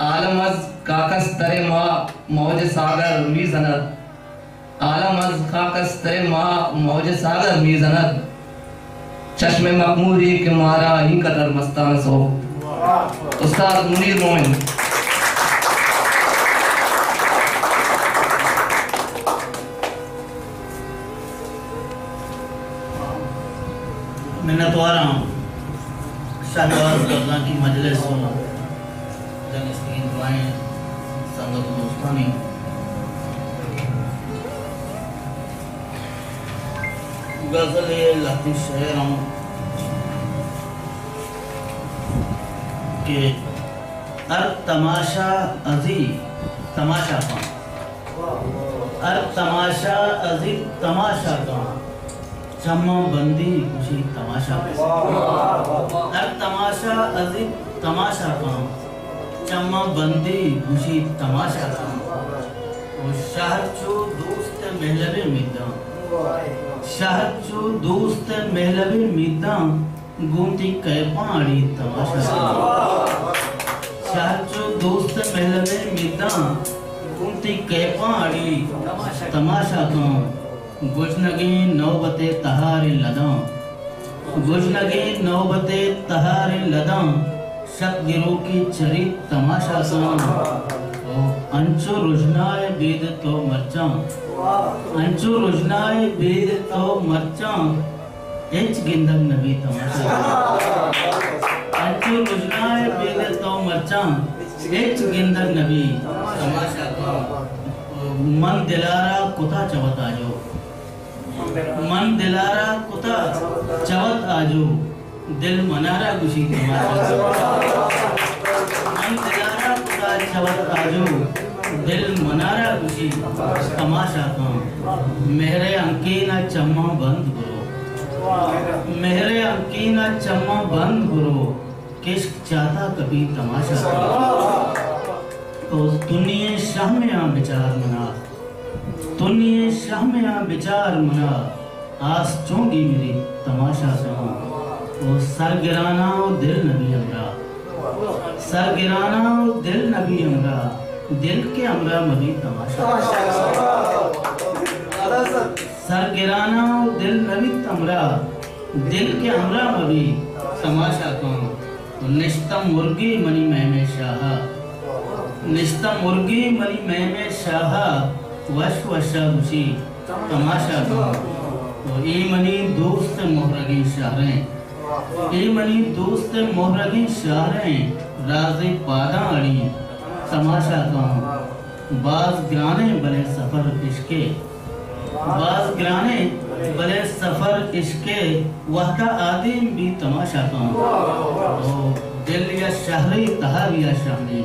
आलम अज काकस तरे मा मौज सागर मीजनत, आलम अज काकस तरे मा मौज सागर मीजनत, चश्मे मखमूरी के मारा ही कदर मस्तान सो। उस्ताद मुनीर मोमिन। मिन्नतवारा शाहनवाज गज़ला की मजलिस जनिस्तीन दुआएं संगत दोस्तानी गज़ल लती शेरों के अर तमाशा अजी तमाशा का अर तमाशा अजी तमाशा का चम्मा बंदी खुशी तमाशा अर तमाशा अजी तमाशा का चम्मा बंदी खुशी तमाशा का वो शहर चो दोस्त महलबे मिदा शहर चो दोस्त महलबे मिदा गुंती कै पाड़ी तमाशा शहर चो दोस्त महलबे मिदा गुंती कै पाड़ी तमाशा का गुजनगी नौबते तहारे लदा गुजनगी नौबते तहारे लदा शक गिरो की चरी तमाशा सा अंचो रुजनाए बेद तो मरचा अंचो रुजनाए बेद तो मरचा इंच गिंदम नबी तमाशा अंचो रुजनाए बेद तो मरचा इंच गिंदम नबी तमाशा का मन दिलारा कुता चवता जो मन दिलारा कुता चवत आजो दिल मनारा गुशी तमाशा मन दिलारा कुता चवत आजो दिल मनारा गुशी तमाशा का मेरे अंकीना चम्मा बंद करो मेरे अंकीना चम्मा बंद करो किश्क चाहता कभी तमाशा तो दुनिया शाह में आ विचार मना दुनिया शाह में आ विचार मना आस चोंगी मेरी तमाशा सा वो सर गिराना वो दिल नबी हमरा सर गिराना वो दिल नबी हमरा दिल के हमरा मबी तमाशा सर गिराना वो दिल नबी हमरा दिल के हमरा मबी तमाशा का निश्तम मुर्गी मनी में शाह निश्तम मुर्गी मनी में शाह वश वशा खुशी तमाशा का ए मनी दोस्त मोहरगी शाहरें ए मनी दोस्त मोहरगी शाहरें राज़े पादा अड़ी तमाशा का बाज गिराने बले सफर इश्के बाज गिराने बले सफर इश्के वहदा आदिम भी तमाशा का दिल या शहरी तहारिया शाहनी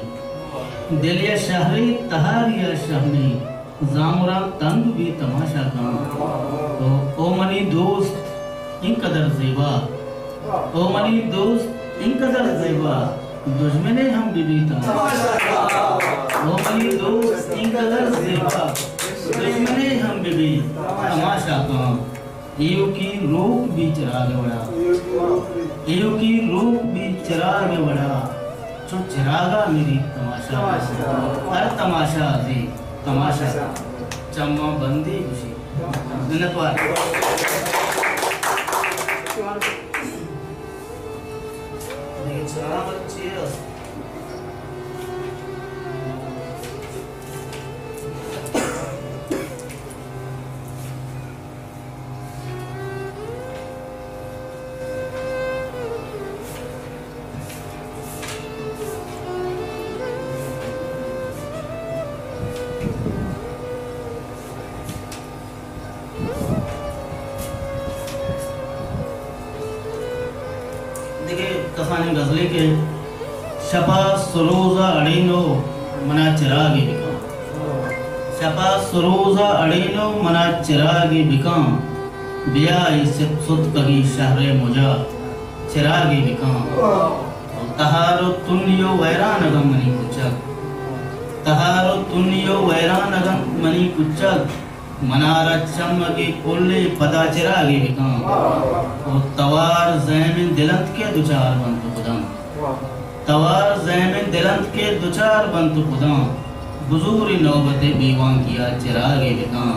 दिल या शहरी तहारिया शाहनी जामुरा तंग भी तमाशा का तो ओ मनी दोस्त इन कदर ज़ेबा ओ मनी दोस्त इन कदर ज़ेबा दुश्मने हम भी तमाशा ओ मनी दोस्त इन कदर ज़ेबा दुश्मने हम भी तमाशा का एयो की रूप भी चिराग बड़ा एयो की रूप भी चिराग बड़ा जो चिरागा मेरी तमाशा हर तमाशा जी तमाशा चम्मा बंदी खुशी धन्यवाद कसानी गजले के शपा सरोजा अड़ीनो मना चिरागी बिकाम शपा सरोजा अड़ीनो मना चिरागी बिकाम बिया इसित सुत कगी शहरे मुजा चिरागी बिकाम तहारो तुनियो वैरानगम मनी कुचक तहारो तुनियो वैरानगम मनी कुचक मनारा चमकी कोल्ले पता चिरागी बिकाम तवार ज़ैमिन दिलत के दुचार बंद खुदम तवार ज़हन दिलंत के दुचार बंत खुदा बुजूरी नौबते बीवां किया चिरागे बिका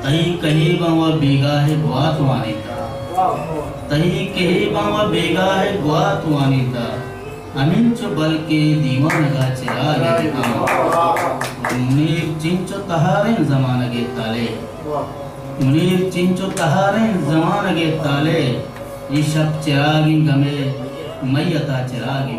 तही कही बावा बेगा है गुआ तुआनी था तही कही बावा बेगा है गुआ तुआनी था अमीन चो बल के दीवान का चिरागे बिका मुनीर चिंचो तहारे ज़मान के ताले मुनीर चिंचो तहारे ज़मान के ताले ये शब चिरागी गमे मैयता चिरागी